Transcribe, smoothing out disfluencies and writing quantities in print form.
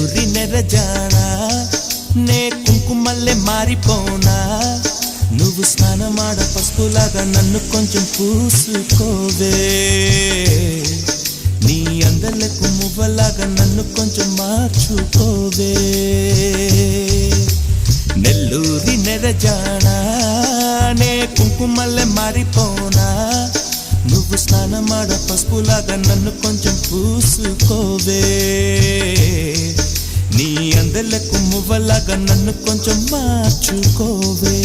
నెల్లూరి నెరజానా నే కుంకుమల్లే మారిపోనా నువ్వు స్నానమాడ పసుపులాగా నన్ను కొంచెం పూసుకోవే నీ అందలకు మువ్వలాగా నన్ను కొంచెం మార్చుకోవే నెల్లూరి నెరజానా నే కుంకుమల్లే మారిపోనా నువ్వు స్నానమాడ పసుపులాగా నన్ను కొంచెం పూసుకోవే నీ అందలకు మువ్వలాగా నన్ను కొంచెం మార్చుకోవే